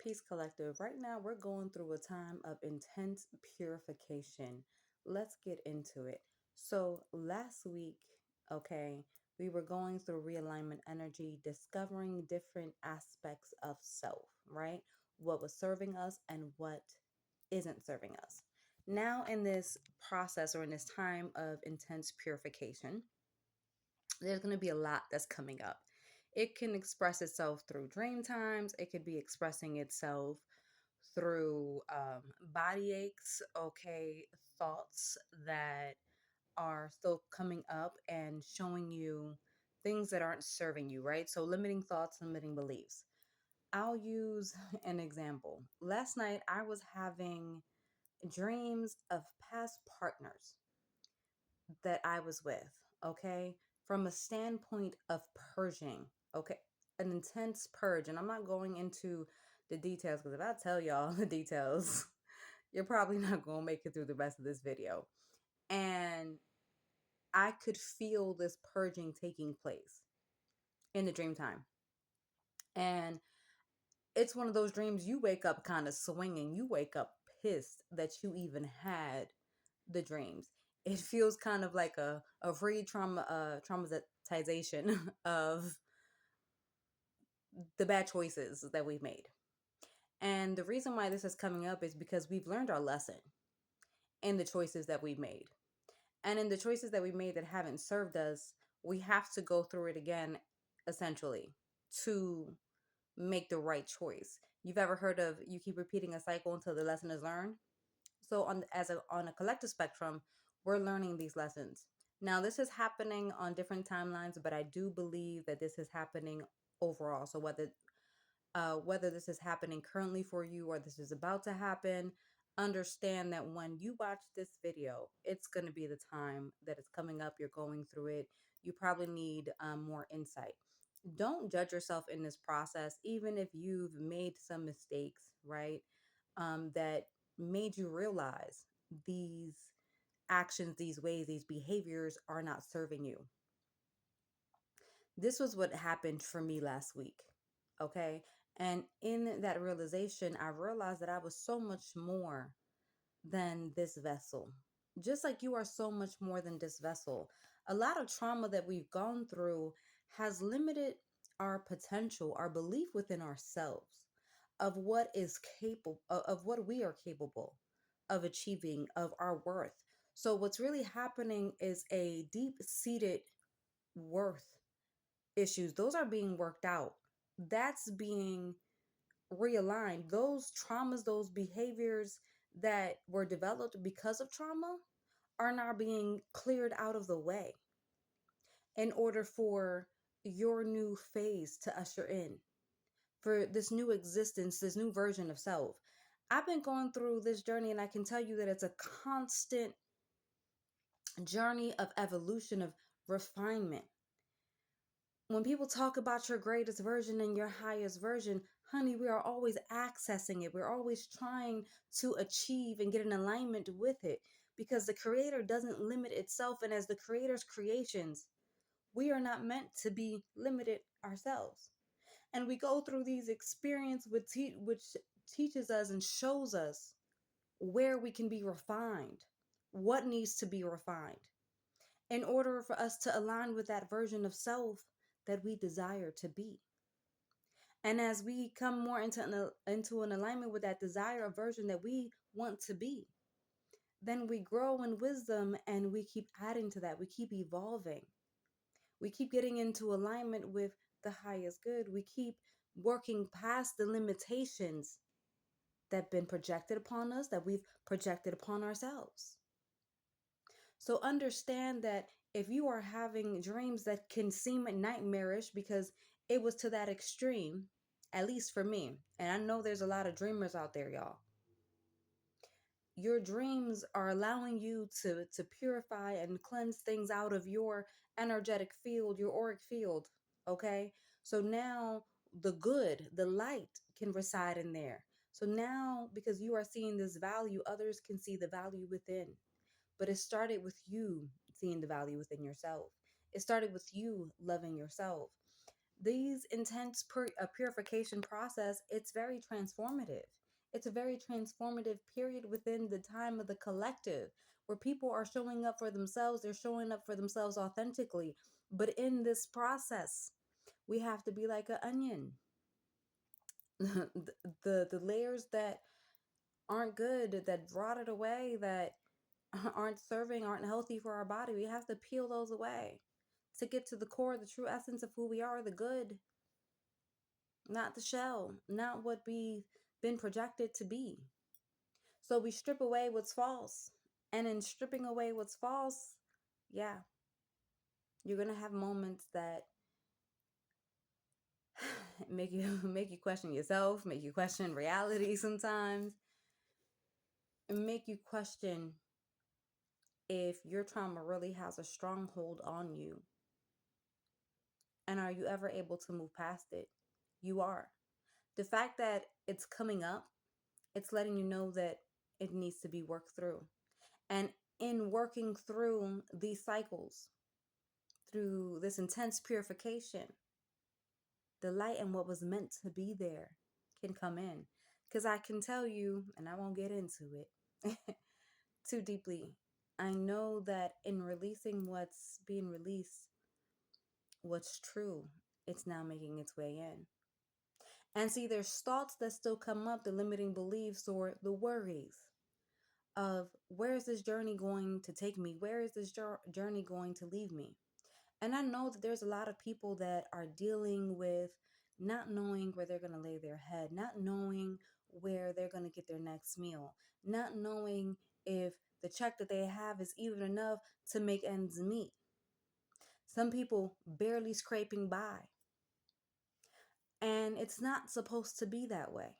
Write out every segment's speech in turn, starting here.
Peace Collective. Right now, we're going through a time of intense purification. Let's get into it. So, last week, okay, we were going through realignment energy, discovering different aspects of self, right? What was serving us and what isn't serving us. Now, in this process or in this time of intense purification, there's going to be a lot that's coming up. It can express itself through dream times, it could be expressing itself through body aches, okay, thoughts that are still coming up and showing you things that aren't serving you, right? So, limiting thoughts, limiting beliefs. I'll use an example. Last night, I was having dreams of past partners that I was with, okay, from a standpoint of purging, okay, an intense purge. And I'm not going into the details because if I tell y'all the details, you're probably not going to make it through the rest of this video. And I could feel this purging taking place in the dream time. And it's one of those dreams you wake up kind of swinging. You wake up pissed that you even had the dreams. It feels kind of like a free traumatization of the bad choices that we've made. And the reason why this is coming up is because we've learned our lesson in the choices that we've made. And in the choices that we made that haven't served us, we have to go through it again, essentially, to make the right choice. You've ever heard of you keep repeating a cycle until the lesson is learned? So on a collective spectrum, we're learning these lessons. Now this is happening on different timelines, but I do believe that this is happening overall. So whether this is happening currently for you or this is about to happen, understand that when you watch this video, it's going to be the time that it's coming up. You're going through it. You probably need more insight. Don't judge yourself in this process, even if you've made some mistakes, right? That made you realize these actions, these ways, these behaviors are not serving you. This was what happened for me last week. Okay. And in that realization, I realized that I was so much more than this vessel. Just like you are so much more than this vessel. A lot of trauma that we've gone through has limited our potential, our belief within ourselves of what is capable of what we are capable of achieving, of our worth. So what's really happening is a deep-seated worth issues. Those are being worked out. That's being realigned. Those traumas, those behaviors that were developed because of trauma are now being cleared out of the way in order for your new phase to usher in, for this new existence, this new version of self. I've been going through this journey and I can tell you that it's a constant journey of evolution, of refinement. When people talk about your greatest version and your highest version, honey, we are always accessing it. We're always trying to achieve and get in alignment with it because the creator doesn't limit itself. And as the creator's creations, we are not meant to be limited ourselves. And we go through these experiences which teaches us and shows us where we can be refined, what needs to be refined in order for us to align with that version of self that we desire to be. And as we come more into an alignment with that desire of version that we want to be, then we grow in wisdom and we keep adding to that. We keep evolving. We keep getting into alignment with the highest good. We keep working past the limitations that have been projected upon us, that we've projected upon ourselves. So understand that if you are having dreams that can seem nightmarish because it was to that extreme, at least for me, and I know there's a lot of dreamers out there, y'all. Your dreams are allowing you to purify and cleanse things out of your energetic field, your auric field, okay? So now the good, the light can reside in there. So now, because you are seeing this value, others can see the value within. But it started with you seeing the value within yourself. It started with you loving yourself. These intense purification process, it's very transformative. It's a very transformative period within the time of the collective where people are showing up for themselves. They're showing up for themselves authentically. But in this process, we have to be like an onion. The layers that aren't good, that rotted away, that aren't serving, aren't healthy for our body, we have to peel those away to get to the core, the true essence of who we are, the good, not the shell, not what we've been projected to be. So we strip away what's false. And in stripping away what's false, yeah, you're going to have moments that make you question yourself, make you question reality sometimes, and make you question if your trauma really has a stronghold on you. And are you ever able to move past it? You are. The fact that it's coming up, it's letting you know that it needs to be worked through. And in working through these cycles, through this intense purification, the light and what was meant to be there can come in. Because I can tell you, and I won't get into it too deeply, I know that in releasing what's being released, what's true, it's now making its way in. And see, there's thoughts that still come up, the limiting beliefs or the worries of where is this journey going to take me? Where is this journey going to leave me? And I know that there's a lot of people that are dealing with not knowing where they're going to lay their head, not knowing where they're going to get their next meal, not knowing if the check that they have is even enough to make ends meet. Some people barely scraping by. And it's not supposed to be that way.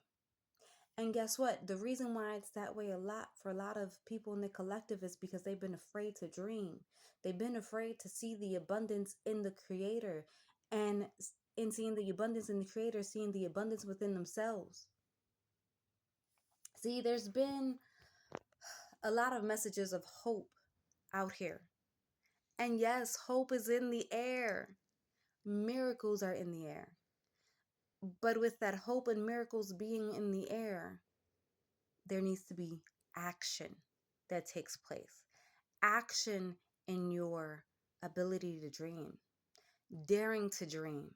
And guess what? The reason why it's that way a lot for a lot of people in the collective is because they've been afraid to dream. They've been afraid to see the abundance in the creator. And in seeing the abundance in the creator, seeing the abundance within themselves. See, there's been a lot of messages of hope out here. And yes, hope is in the air. Miracles are in the air. But with that hope and miracles being in the air, there needs to be action that takes place. Action in your ability to dream, daring to dream.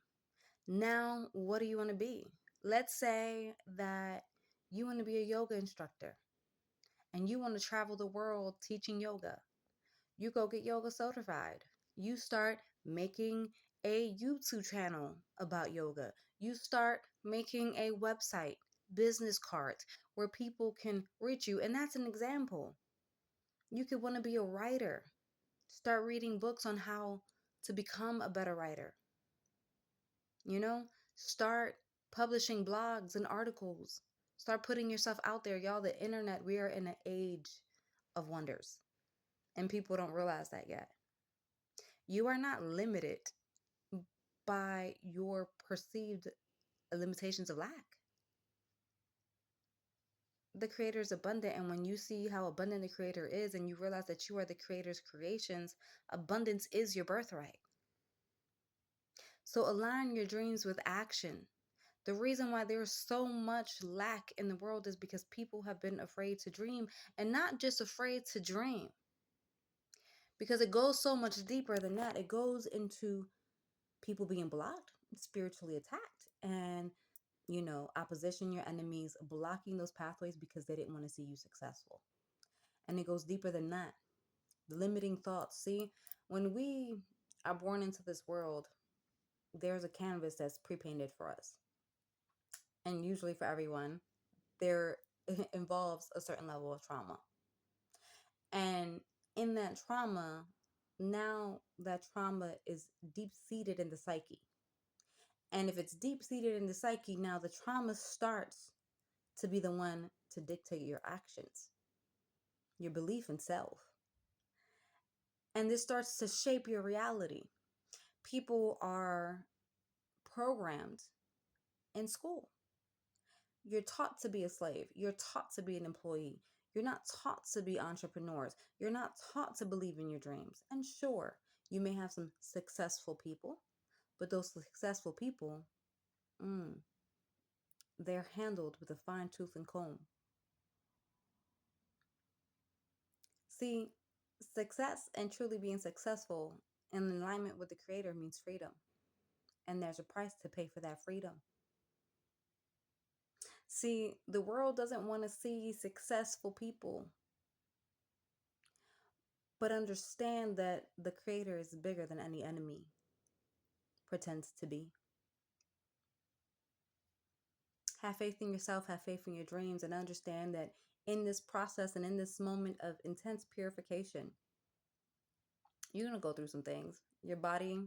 Now, what do you want to be? Let's say that you want to be a yoga instructor and you want to travel the world teaching yoga. You go get yoga certified. You start making a YouTube channel about yoga. You start making a website, business cards where people can reach you. And that's an example. You could want to be a writer. Start reading books on how to become a better writer. Start publishing blogs and articles. Start putting yourself out there. Y'all, the internet, we are in an age of wonders. And people don't realize that yet. You are not limited by your perceived limitations of lack. The creator is abundant, and when you see how abundant the creator is and you realize that you are the creator's creations, abundance is your birthright. So align your dreams with action. The reason why there's so much lack in the world is because people have been afraid to dream, and not just afraid to dream, because it goes so much deeper than that. It goes into people being blocked, spiritually attacked, and opposition, your enemies blocking those pathways because they didn't want to see you successful. And it goes deeper than that. The limiting thoughts. See, when we are born into this world, there's a canvas that's pre-painted for us. And usually for everyone, there involves a certain level of trauma. And in that trauma, now that trauma is deep-seated in the psyche. And if it's deep-seated in the psyche, now the trauma starts to be the one to dictate your actions, your belief in self. And this starts to shape your reality. People are programmed in school. You're taught to be a slave. You're taught to be an employee. You're not taught to be entrepreneurs. You're not taught to believe in your dreams. And sure, you may have some successful people, But those successful people, mm, they're handled with a fine tooth and comb. See, success and truly being successful in alignment with the Creator means freedom. And there's a price to pay for that freedom. See, the world doesn't want to see successful people, but understand that the Creator is bigger than any enemy pretends to be. Have faith in yourself, have faith in your dreams, and understand that in this process and in this moment of intense purification, you're going to go through some things. Your body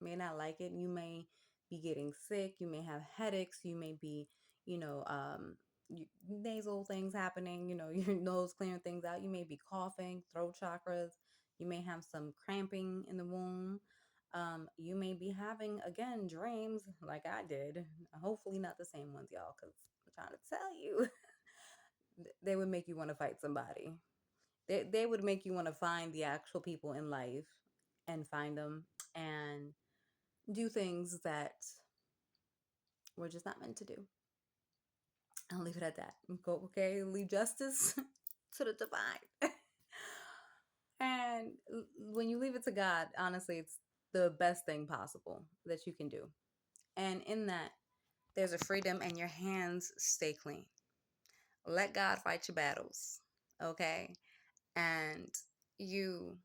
may not like it. You may be getting sick. You may have headaches. You may be, you know, nasal things happening, your nose clearing things out. You may be coughing, throat chakras. You may have some cramping in the womb. You may be having, again, dreams like I did. Hopefully, not the same ones, y'all, because I'm trying to tell you, they would make you want to fight somebody. They would make you want to find the actual people in life and find them and do things that we're just not meant to do. I'll leave it at that. Go, okay, leave justice to the divine. And when you leave it to God, honestly, it's the best thing possible that you can do. And in that, there's a freedom and your hands stay clean. Let God fight your battles, okay? And you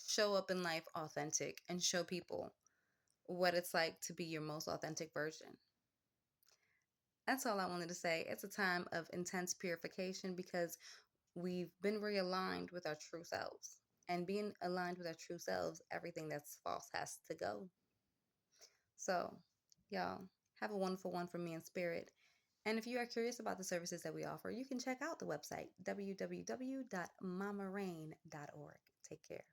show up in life authentic and show people what it's like to be your most authentic version. That's all I wanted to say. It's a time of intense purification because we've been realigned with our true selves. And being aligned with our true selves, everything that's false has to go. So, y'all, have a wonderful one from me in spirit. And if you are curious about the services that we offer, you can check out the website, www.mamarain.org. Take care.